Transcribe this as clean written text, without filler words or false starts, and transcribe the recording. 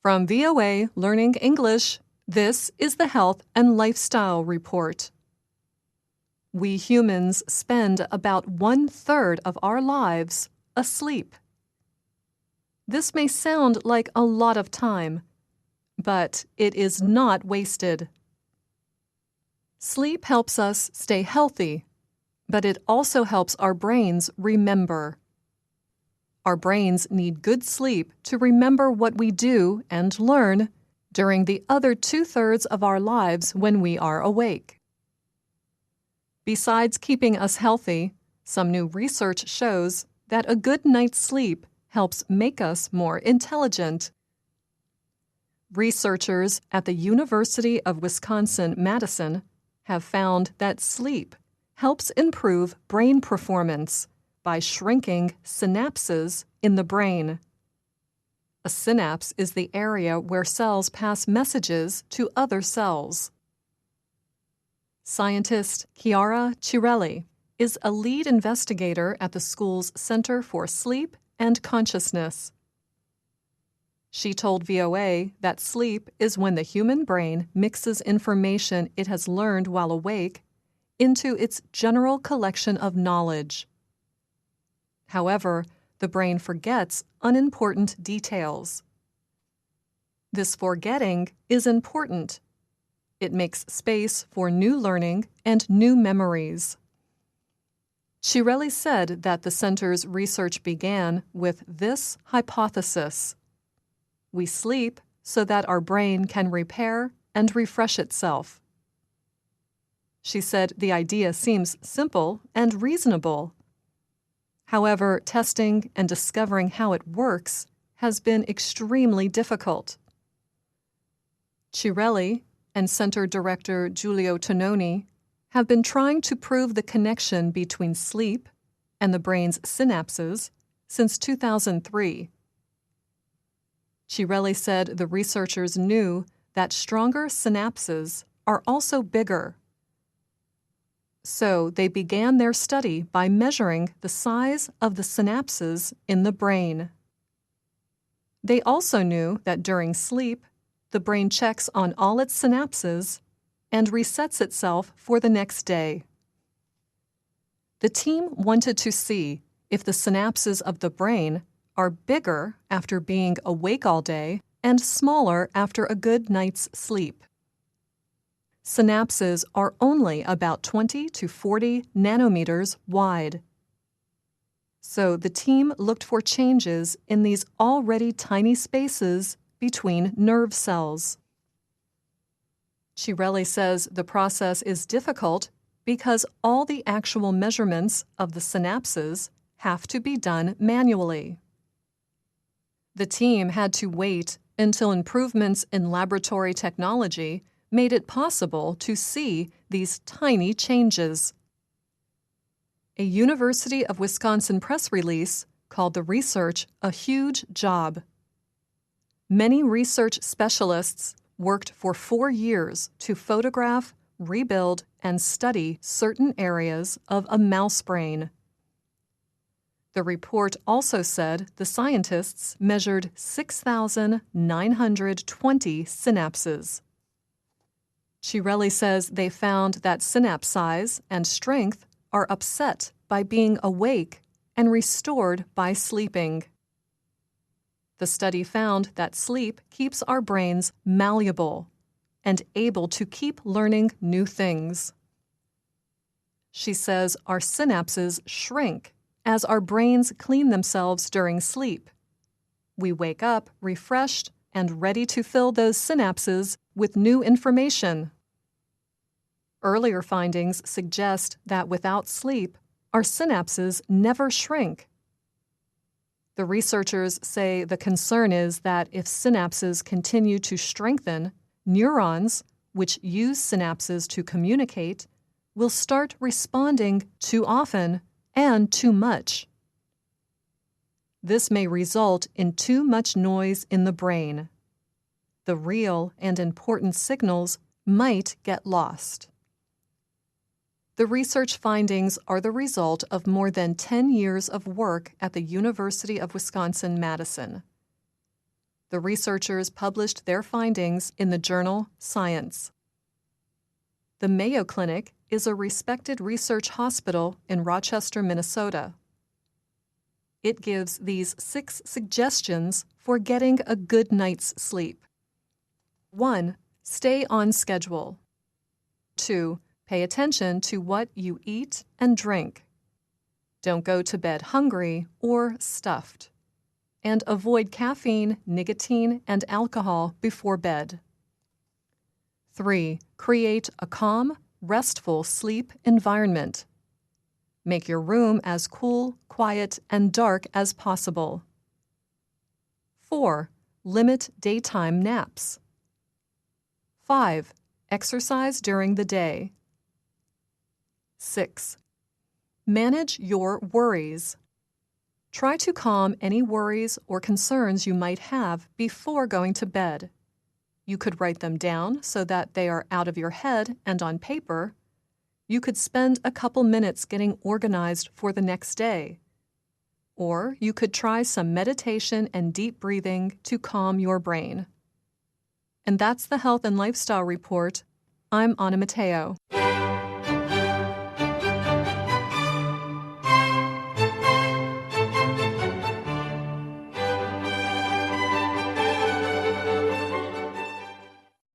From VOA Learning English, this is the Health and Lifestyle Report. We humans spend about 1/3 of our lives asleep. This may sound like a lot of time, but it is not wasted. Sleep helps us stay healthy, but it also helps our brains remember. Our brains need good sleep to remember what we do and learn during the other 2/3 of our lives when we are awake. Besides keeping us healthy, some new research shows that a good night's sleep helps make us more intelligent. Researchers at the University of Wisconsin-Madison have found that sleep helps improve brain performance by shrinking synapses in the brain. A synapse is the area where cells pass messages to other cells. Scientist Chiara Cirelli is a lead investigator at the school's Center for Sleep and Consciousness. She told VOA that sleep is when the human brain mixes information it has learned while awake into its general collection of knowledge. However, the brain forgets unimportant details. This forgetting is important. It makes space for new learning and new memories. Cirelli said that the center's research began with this hypothesis: we sleep so that our brain can repair and refresh itself. She said the idea seems simple and reasonable. However, testing and discovering how it works has been extremely difficult. Cirelli and Center Director Giulio Tononi have been trying to prove the connection between sleep and the brain's synapses since 2003. Cirelli said the researchers knew that stronger synapses are also bigger. So they began their study by measuring the size of the synapses in the brain. They also knew that during sleep, the brain checks on all its synapses and resets itself for the next day. The team wanted to see if the synapses of the brain are bigger after being awake all day and smaller after a good night's sleep. Synapses are only about 20 to 40 nanometers wide. So the team looked for changes in these already tiny spaces between nerve cells. Cirelli says the process is difficult because all the actual measurements of the synapses have to be done manually. The team had to wait until improvements in laboratory technology made it possible to see these tiny changes. A University of Wisconsin press release called the research a huge job. Many research specialists worked for 4 years to photograph, rebuild, and study certain areas of a mouse brain. The report also said the scientists measured 6,920 synapses. Cirelli says they found that synapse size and strength are upset by being awake and restored by sleeping. The study found that sleep keeps our brains malleable and able to keep learning new things. She says our synapses shrink as our brains clean themselves during sleep. We wake up refreshed and ready to fill those synapses with new information. Earlier findings suggest that without sleep, our synapses never shrink. The researchers say the concern is that if synapses continue to strengthen, neurons, which use synapses to communicate, will start responding too often and too much. This may result in too much noise in the brain. The real and important signals might get lost. The research findings are the result of more than 10 years of work at the University of Wisconsin-Madison. The researchers published their findings in the journal Science. The Mayo Clinic is a respected research hospital in Rochester, Minnesota. It gives these 6 suggestions for getting a good night's sleep. 1. Stay on schedule. 2. Pay attention to what you eat and drink. Don't go to bed hungry or stuffed. And avoid caffeine, nicotine, and alcohol before bed. 3. Create a calm, restful sleep environment. Make your room as cool, quiet, and dark as possible. 4. Limit daytime naps. 5. Exercise during the day. 6. Manage your worries. Try to calm any worries or concerns you might have before going to bed. You could write them down so that they are out of your head and on paper. You could spend a couple minutes getting organized for the next day. Or you could try some meditation and deep breathing to calm your brain. And that's the Health and Lifestyle Report. I'm Anna Mateo.